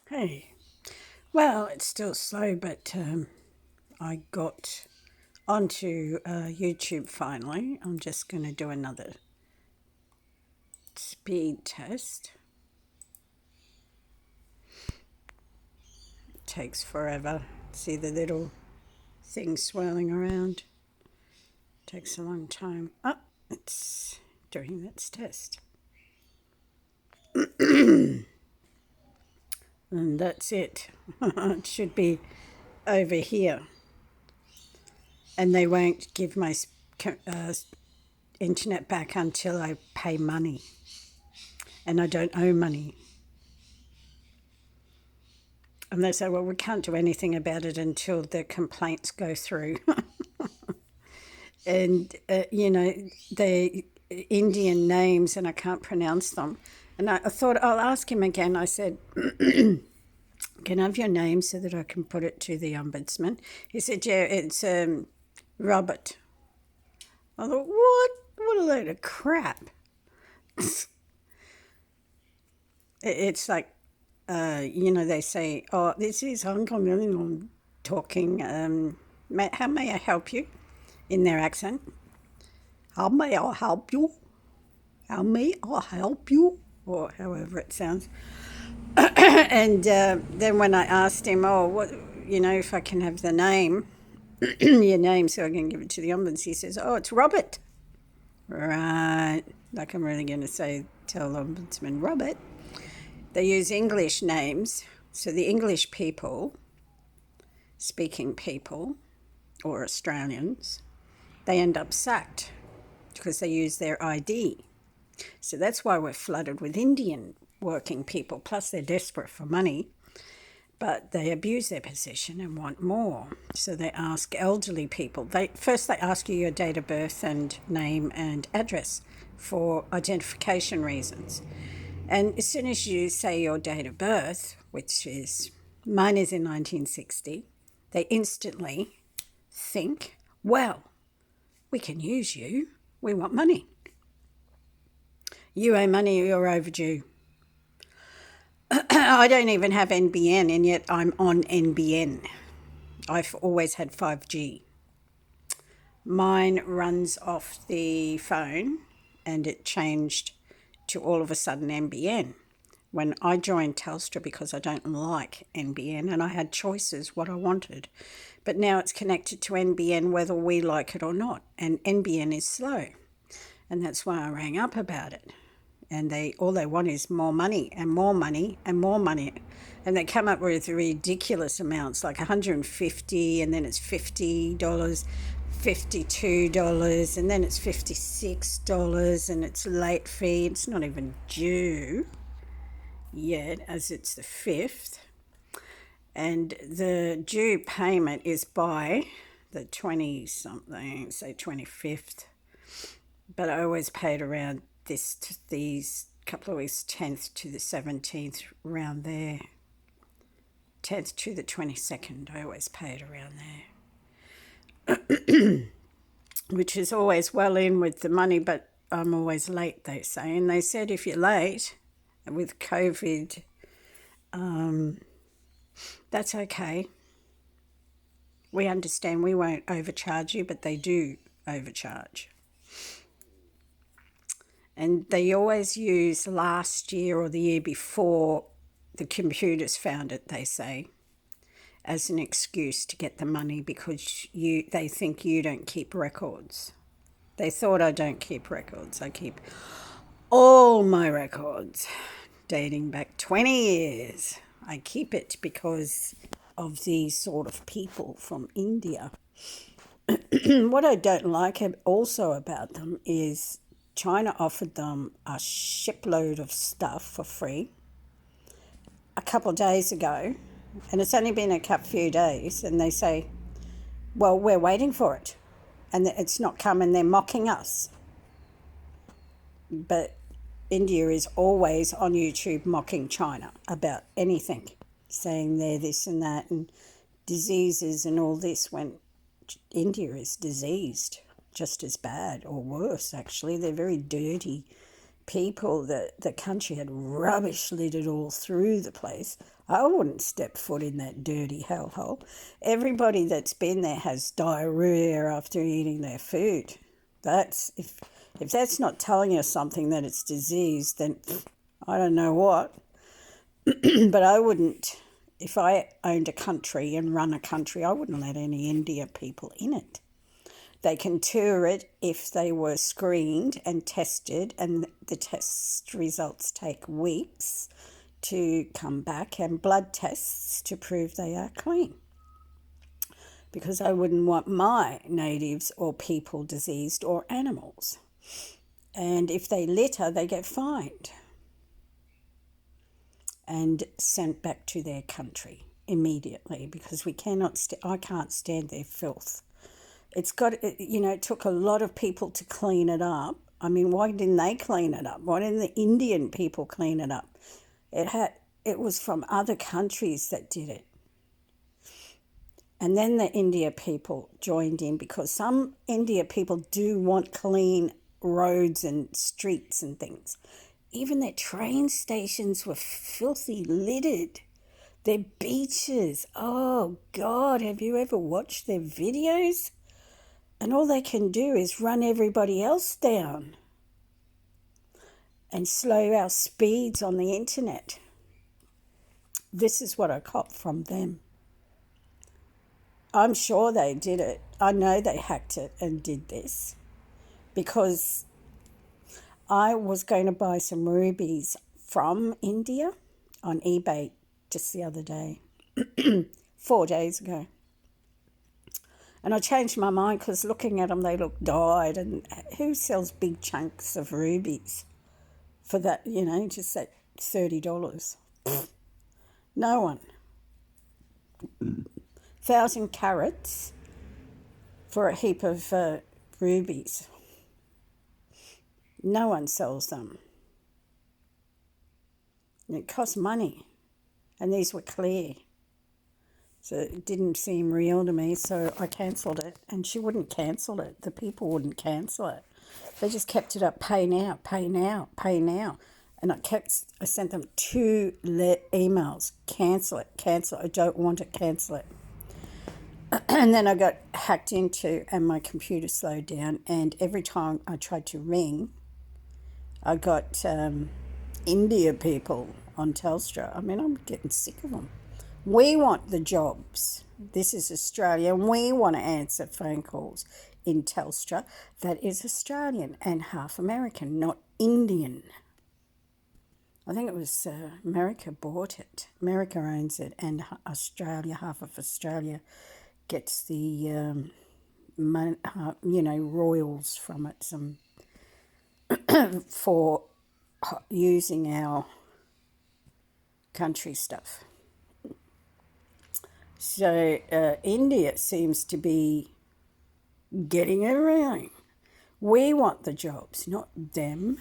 Hey, well, it's still slow, but I got onto YouTube finally. I'm just going to do another speed test. It takes forever. See the little thing swirling around? Takes a long time. Oh, it's doing its test. And that's it. It should be over here. And they won't give my internet back until I pay money. And I don't owe money. And they say, well, we can't do anything about it until the complaints go through. And, the Indian names, and I can't pronounce them. And I thought, I'll ask him again. I said, can I have your name so that I can put it to the ombudsman? He said, yeah, it's Robert. I thought, what? What a load of crap. It's like, they say, oh, this is Hong Kong talking. How may I help you? In their accent. How may I help you? How may I help you? Or however it sounds. And then when I asked him, oh, what, if I can have the name, your name, so I can give it to the ombudsman, he says, oh, it's Robert. Right. Like I'm really going to tell the ombudsman, Robert. They use English names. So the English people, speaking people, or Australians, they end up sacked because they use their ID. So that's why we're flooded with Indian working people. Plus, they're desperate for money, but they abuse their position and want more. So they ask elderly people. First they ask you your date of birth and name and address for identification reasons. And as soon as you say your date of birth, which is mine is in 1960, they instantly think, well, we can use you. We want money. You owe money, you're overdue. I don't even have NBN, and yet I'm on NBN. I've always had 5G. Mine runs off the phone, and it changed to all of a sudden NBN when I joined Telstra because I don't like NBN, and I had choices what I wanted. But now it's connected to NBN whether we like it or not, and NBN is slow. And that's why I rang up about it. And all they want is more money and more money and more money. And they come up with ridiculous amounts, like 150, and then it's $50, $52, and then it's $56, and it's late fee. It's not even due yet, as it's the 5th. And the due payment is by the 20-something, say 25th. But I always paid around these couple of weeks, 10th to the 17th, around there. 10th to the 22nd, I always paid around there. Which is always well in with the money, but I'm always late, they say. And they said if you're late with COVID, that's okay. We understand we won't overcharge you, but they do overcharge. And they always use last year or the year before the computers found it, they say, as an excuse to get the money because they think you don't keep records. They thought I don't keep records. I keep all my records dating back 20 years. I keep it because of these sort of people from India. What I don't like also about them is China offered them a shipload of stuff for free a couple of days ago, and it's only been a few days, and they say, well, we're waiting for it, and it's not come, and they're mocking us. But India is always on YouTube mocking China about anything, saying they're this and that, and diseases and all this, when India is diseased just as bad or worse, actually. They're very dirty people, the country had rubbish littered all through the place. I wouldn't step foot in that dirty hellhole. Everybody that's been there has diarrhea after eating their food. That's if that's not telling you something that it's disease, then I don't know what. But I wouldn't, if I owned a country and run a country, I wouldn't let any India people in it. They can tour it if they were screened and tested, and the test results take weeks to come back, and blood tests to prove they are clean. Because I wouldn't want my natives or people diseased, or animals. And if they litter, they get fined and sent back to their country immediately, because I can't stand their filth. It took a lot of people to clean it up. I mean, why didn't they clean it up? Why didn't the Indian people clean it up? It was from other countries that did it. And then the India people joined in, because some India people do want clean roads and streets and things. Even their train stations were filthy littered. Their beaches, oh God, have you ever watched their videos? And all they can do is run everybody else down and slow our speeds on the internet. This is what I cop from them. I'm sure they did it. I know they hacked it and did this, because I was going to buy some rubies from India on eBay just the other day, 4 days ago. And I changed my mind, because looking at them, they look dyed. And who sells big chunks of rubies for that, just that $30? No one. 1,000 carats for a heap of rubies. No one sells them. And it costs money. And these were clear. So it didn't seem real to me, so I cancelled it. And she wouldn't cancel it. The people wouldn't cancel it. They just kept it up, pay now, pay now, pay now. And I sent them 2 emails, cancel it, I don't want it, cancel it. And then I got hacked into, and my computer slowed down, and every time I tried to ring, I got India people on Telstra. I mean, I'm getting sick of them. We want the jobs. This is Australia, and we want to answer phone calls in Telstra that is Australian and half American, not Indian. I think it was America bought it. America owns it, and Australia, half of Australia, gets the royals from it, some for using our country stuff. So India seems to be getting it around. We want the jobs, not them.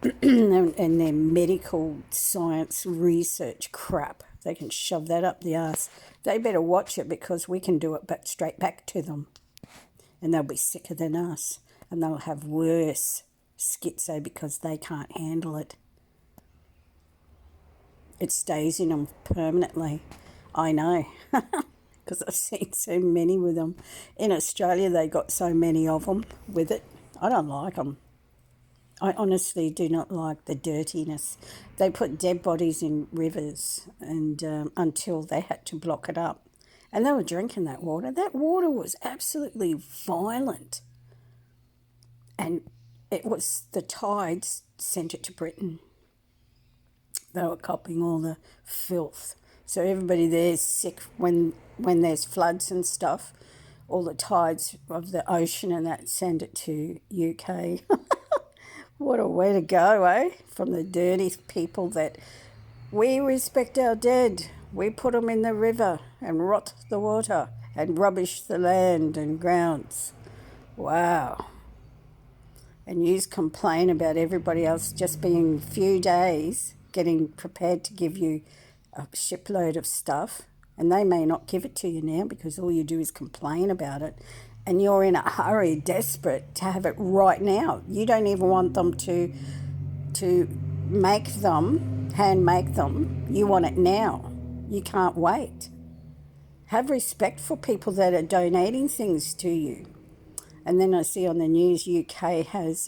And their medical science research crap. They can shove that up the arse. They better watch it, because we can do it straight back to them. And they'll be sicker than us. And they'll have worse schizo because they can't handle it. It stays in them permanently. I know, because I've seen so many with them. In Australia, they got so many of them with it. I don't like them. I honestly do not like the dirtiness. They put dead bodies in rivers and until they had to block it up. And they were drinking that water. That water was absolutely violent. And it was the tides sent it to Britain. They were copping all the filth. So everybody there's sick when there's floods and stuff. All the tides of the ocean and that send it to UK. What a way to go, eh? From the dirty people that we respect our dead. We put them in the river and rot the water and rubbish the land and grounds. Wow. And you complain about everybody else just being a few days getting prepared to give you a shipload of stuff, and they may not give it to you now because all you do is complain about it and you're in a hurry, desperate to have it right now. You don't even want them to hand make them. You want it now. You can't wait. Have respect for people that are donating things to you. And then I see on the news UK has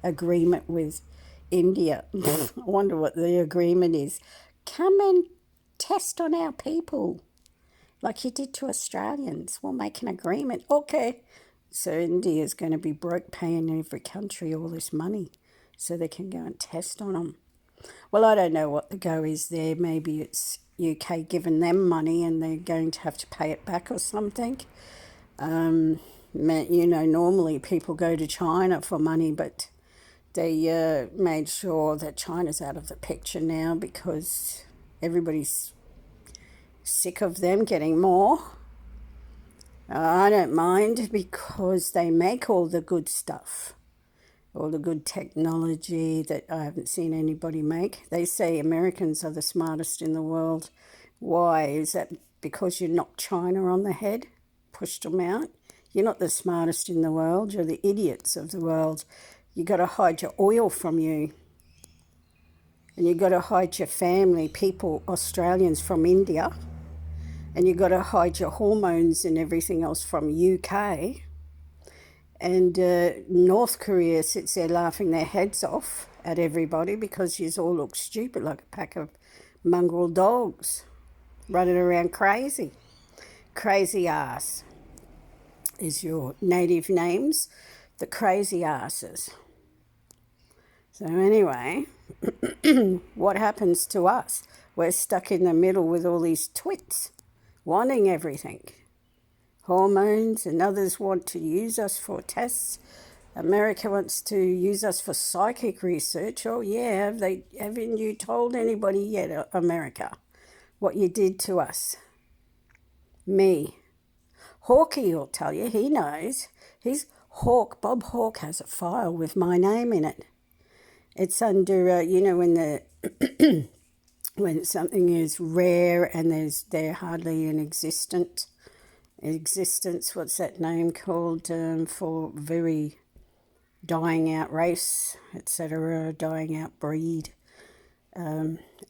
agreement with India. I wonder what the agreement is. Come and test on our people like you did to Australians. We'll make an agreement. Okay. So India's going to be broke paying every country all this money so they can go and test on them. Well, I don't know what the go is there. Maybe it's UK giving them money and they're going to have to pay it back or something. Normally people go to China for money, but they made sure that China's out of the picture now because everybody's sick of them getting more. I don't mind because they make all the good stuff, all the good technology that I haven't seen anybody make. They say Americans are the smartest in the world. Why? Is that because you knocked China on the head, pushed them out? You're not the smartest in the world. You're the idiots of the world. You got to hide your oil from you. And you got to hide your family, people, Australians from India. And you got to hide your hormones and everything else from UK. And North Korea sits there laughing their heads off at everybody because you all look stupid like a pack of mongrel dogs running around crazy. Crazy ass is your native names, the crazy asses. So anyway, what happens to us? We're stuck in the middle with all these twits wanting everything. Hormones, and others want to use us for tests. America wants to use us for psychic research. Oh yeah, haven't you told anybody yet, America, what you did to us? Me. Hawke will tell you, he knows. Bob Hawke has a file with my name in it. It's under, when something is rare and they're hardly in existence, what's that name called, for very dying out race, etc., dying out breed.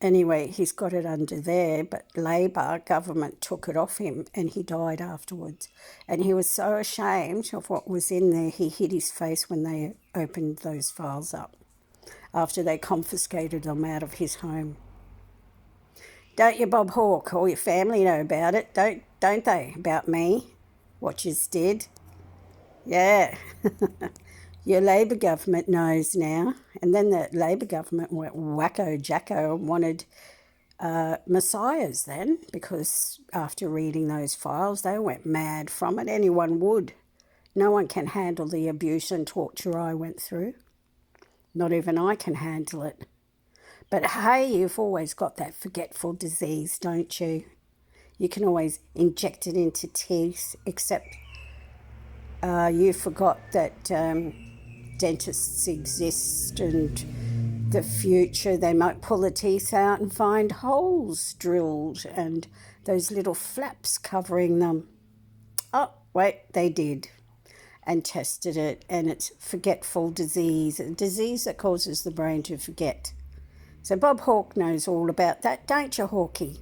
Anyway, he's got it under there, but Labor government took it off him and he died afterwards. And he was so ashamed of what was in there, he hid his face when they opened those files up after they confiscated them out of his home. Don't you, Bob Hawke? All your family know about it, don't they? About me? What you did? Yeah. Your Labor government knows now. And then the Labor government went wacko-jacko and wanted messiahs then, because after reading those files, they went mad from it. Anyone would. No one can handle the abuse and torture I went through. Not even I can handle it. But hey, you've always got that forgetful disease, don't you? You can always inject it into teeth, except you forgot that dentists exist, and the future they might pull the teeth out and find holes drilled and those little flaps covering them. Oh, wait, they did, and tested it, and it's forgetful disease, a disease that causes the brain to forget. So Bob Hawke knows all about that, don't you, Hawkie?